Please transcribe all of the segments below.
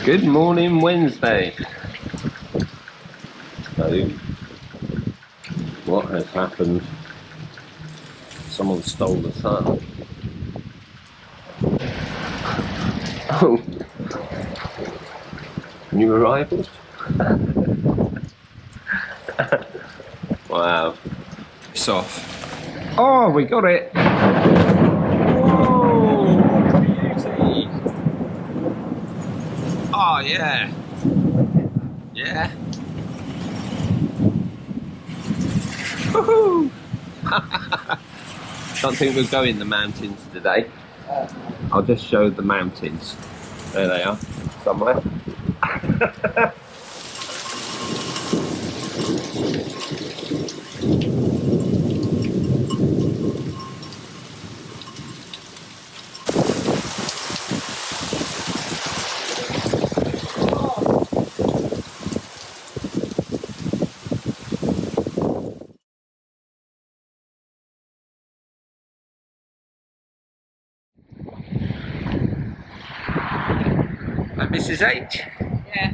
Good morning, Wednesday. So, what has happened? Someone stole the sun. Oh, new arrivals? Wow. It's off. Oh, we got it. Whoa! Beauty. Oh, yeah. Yeah. Woohoo! Don't think we'll go in the mountains today. I'll just show the mountains. There they are, somewhere. And Mrs. H. Yeah,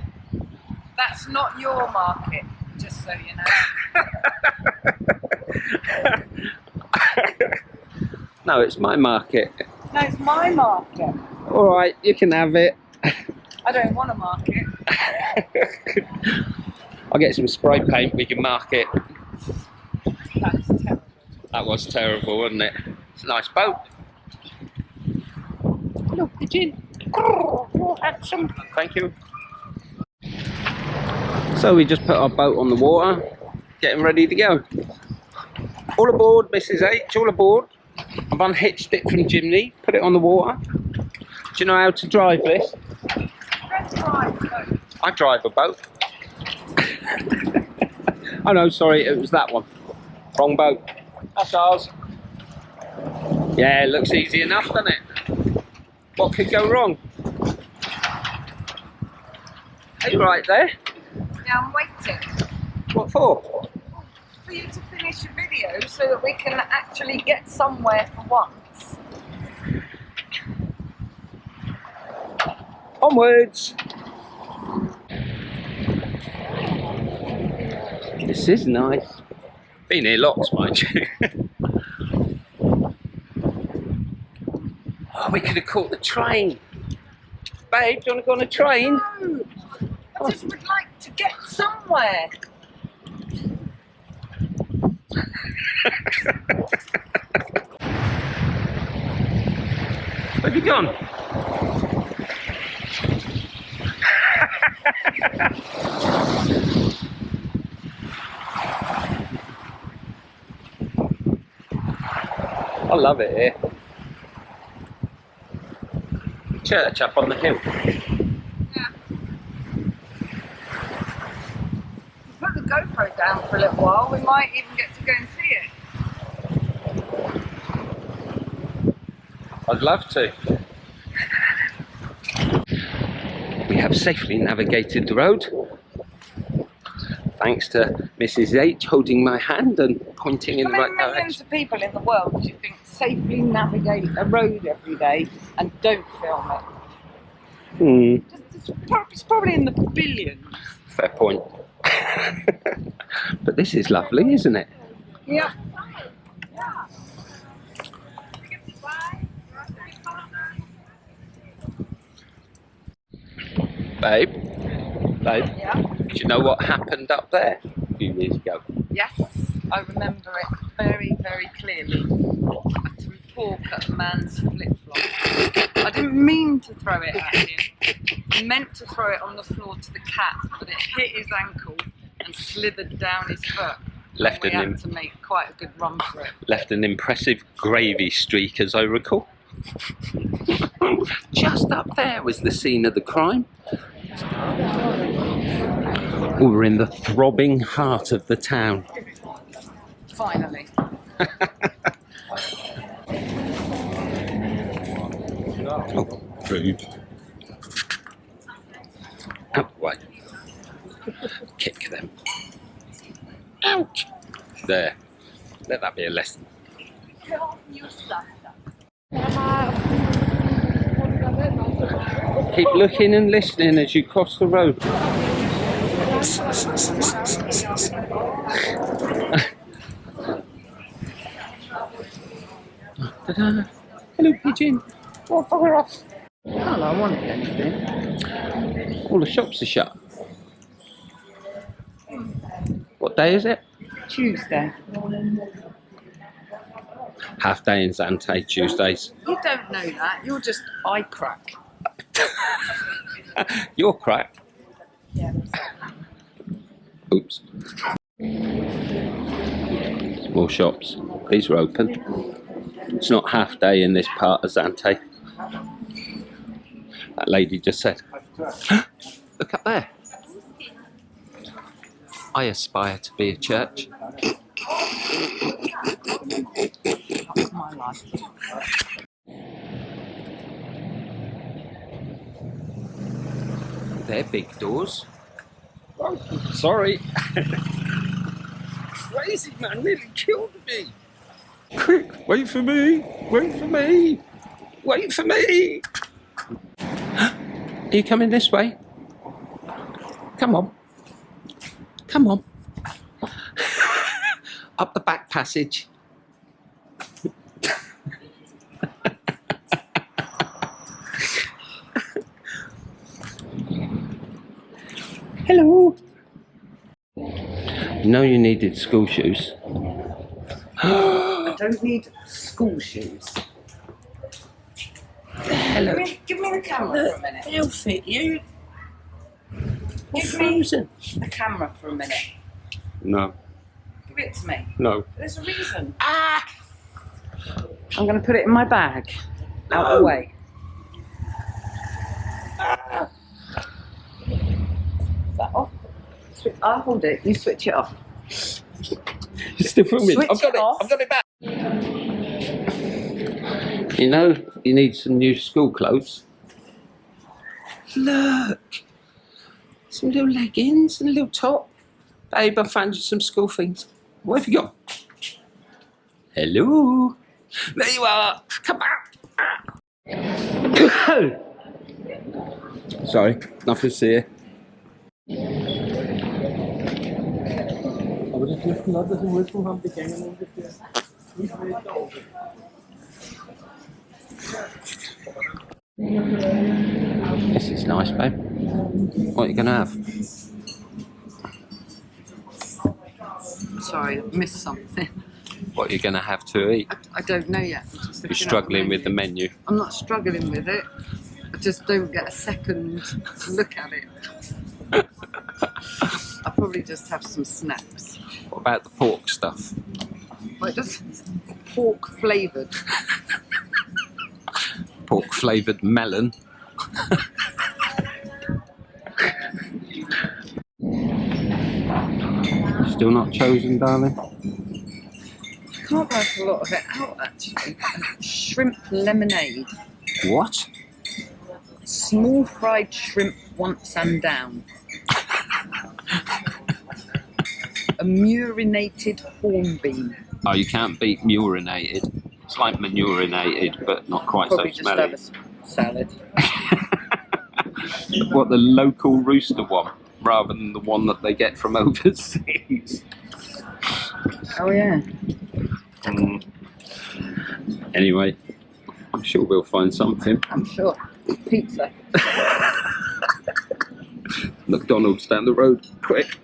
that's not your market, just so you know. No, it's my market. No, it's my market. All right, you can have it. I don't want a market. I'll get some spray paint, we can mark it. That's terrible. That was terrible, wasn't it? It's a nice boat. Look, the gin. Oh, handsome. Thank you. So we just put our boat on the water, getting ready to go. All aboard, Mrs. H, all aboard. I've unhitched it from Jimny, put it on the water. Do you know how to drive this? Don't drive a boat. I drive a boat. Oh no, sorry, it was that one. Wrong boat. That's ours. Yeah, it looks easy enough, doesn't it? What could go wrong? Are you right there? Yeah, I'm waiting What for? for you to finish your video so that we can actually get somewhere for once. Onwards! This is nice. Been here lots, mind you. Oh, we could have caught the train. Babe, do you want to go on a train? No, I just would like to get somewhere. Where have you gone? I love it here. Church up on the hill. Yeah. Put the GoPro down for a little while, we might even get to go and see it. I'd love to. We have safely navigated the road. Thanks to Mrs. H holding my hand and pointing in the right Millions direction. of people in the world, do you think, safely navigate a road every day and don't film it? It's probably in the billions. Fair point. But this is lovely, isn't it? Yeah. Babe? Babe? Yeah. Do you know what happened up there a few years ago? Yes, I remember it very, very clearly. I threw pork at a man's flip-flop. I didn't mean to throw it at him. I meant to throw it on the floor to the cat, but it hit his ankle and slithered down his foot. Left We an had to make quite a good run for it. Left an impressive gravy streak, as I recall. Just up there was the scene of the crime. We were in the throbbing heart of the town. Finally. Oh, rude. Out the way. Kick them. Ouch! There. Let that be a lesson. Keep looking and listening as you cross the road. Ta-da. Hello, pigeon. Oh, bugger off. Well, I wanted anything. All the shops are shut. What day is it? Tuesday. Half day in Zante, Tuesdays. You don't know that. You're just eye crack. You're crack. Yeah. Oops. Small shops. These are open. It's not half day in this part of Zante. That lady just said, look up there. I aspire to be a church. That's my life. They're big doors. Oh, sorry. Crazy man nearly killed me. Quick, wait for me. Wait for me. Wait for me. Are you coming this way? Come on. Come on. Up the back passage. Hello. You know you needed school shoes. I don't need school shoes. Hello. Give me the camera for a minute. They'll fit you. Give Frozen. me the camera for a minute. No. Give it to me. No. There's a reason. Ah! I'm going to put it in my bag. Out of the way. Ah! Is that off? I'll hold it. You switch it off. You're still filming. Switch I've got it off. I've got it back. You know, you need some new school clothes. Look. Some little leggings and a little top. Babe, I found you some school things. Where have you gone? Hello. There you are. Come back. Sorry, nothing to see here. Aber das dürften Leute, die im Ursprung haben, die gängen ungefähr 5 Meter hoch. This is nice, babe. What are you going to have? Sorry, I missed something. What are you going to have to eat? I don't know yet. I'm just You're looking struggling at with the menu. I'm not struggling with it. I just don't get a second to look at it. I'll probably just have some snacks. What about the pork stuff? Well, it doesn't pork flavoured. Pork flavoured melon. Still not chosen, darling? I can't work a lot of it out actually. Shrimp lemonade. What? Small fried shrimp once and down. A murinated hornbean. Oh, you can't beat murinated. It's like manurinated, but not quite Probably so just smelly. have a salad. What, the local rooster one, rather than the one that they get from overseas? Oh yeah. Anyway, I'm sure we'll find something. I'm sure. Pizza. McDonald's down the road, quick.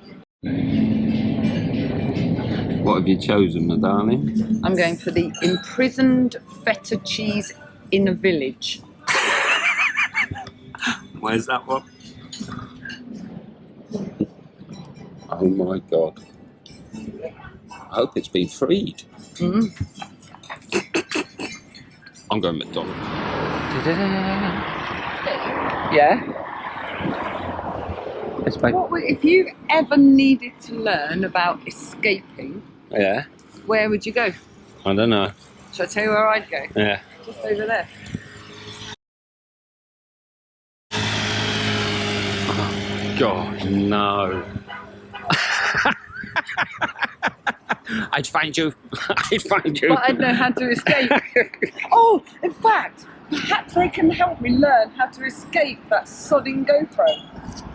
What have you chosen, my darling? I'm going for the imprisoned feta cheese in a village. Where's that one? Oh my god. I hope it's been freed. Mm. I'm going McDonald's. Yeah. Yes, babe. If you ever needed to learn about escaping, Yeah, where would you go? I don't know. Shall I tell you where I'd go? Yeah. Just over there. Oh, God, no. I'd find you. I'd find you. But I'd know how to escape. Oh, in fact, Perhaps they can help me learn how to escape that sodding GoPro.